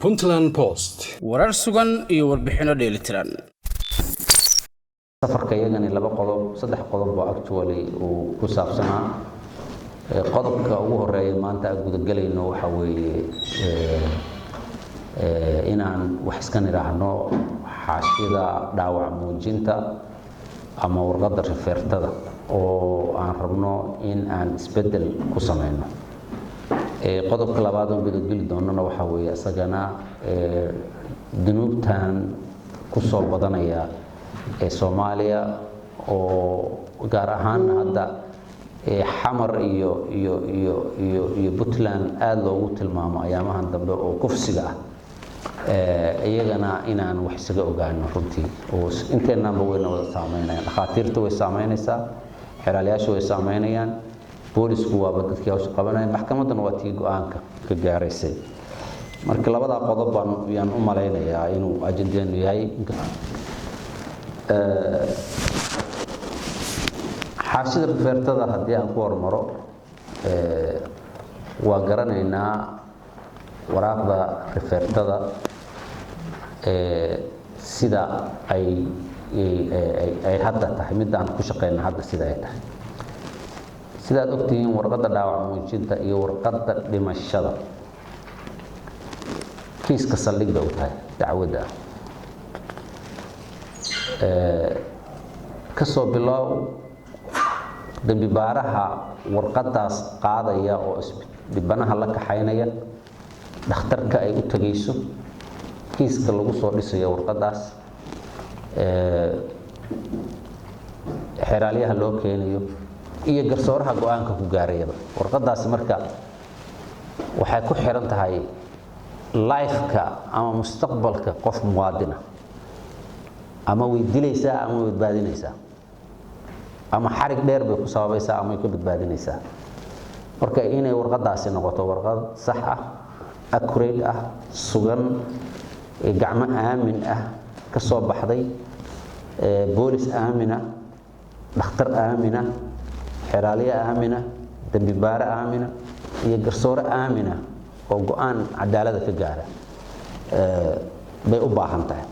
Puntland Post. warar sugan iyo warbixino dheelitiran. safarka iyagana saddex qodob oo actually uu ku saabsanaa qodobka ugu horeeya maanta aan guda galayno waxa weeye inaan wax iska niraahno xaashida dhaawac muujinta ama warqadda refertada oo aan rabno in aan isbedel ku sameeyno. qodobka labaad oo guda gali doonana waxa weeye asagana dunuubtan ku soo badanaya Soomaaliya oo gaar ahaan hadda xamar iyo Puntland aad loogu tilmaamo ayaamahan dambe oo kufsiga iyagana inaan wax isaga ogaano runtii oo inteenanba weyna wada saameynayaan. dhakhaatiirtu way saameynaysaa, xeelalayaashu way saameynayaan, boolisku waa dadkii hawsha qabanaya, maxkamadduna waa tii go'aanka ka gaaraysay. marka labada qodob baan u maleynayaa inuu ajendadeenu yahay. xaashida refertada haddii aan ku hormaro waa garanaynaa waraaqda refertada sida ay hadda tahay midaan ku shaqeyna hadda sida ay tahay. sidaad ogtihiin warqadda dhaawac muujinta iyo warqadda dhimashada kiiska saldhigga u tahay dacwadda kasoo bilow dambi baaraha warqadaas qaadaya oo dhibanaha la kaxaynaya dhakhtarka ay u tagayso kiiska lagu soo dhisayo warqadaas xeraalyaha loo keenayo iyo garsooraha go'aanka ku gaarayaba. warqadaas marka waxay ku xiran tahay life-ka ama mustaqbalka qof muwaadina, ama way dilaysaa ama way badbaadinaysaa, ama xarig dheer bay ku sababaysaa ama way ka badbaadinaysaa. marka inay warqadaasi noqoto warqad sax ah, accurate ah, sugan, gacmo aamin ah ka soo baxday, boolis aamina, dhakhtar aamina, xeraaliye aamina, dambi baare aamina iyo garsoore aamina oo go'aan cadaalada ka gaara bay u baahan tahay.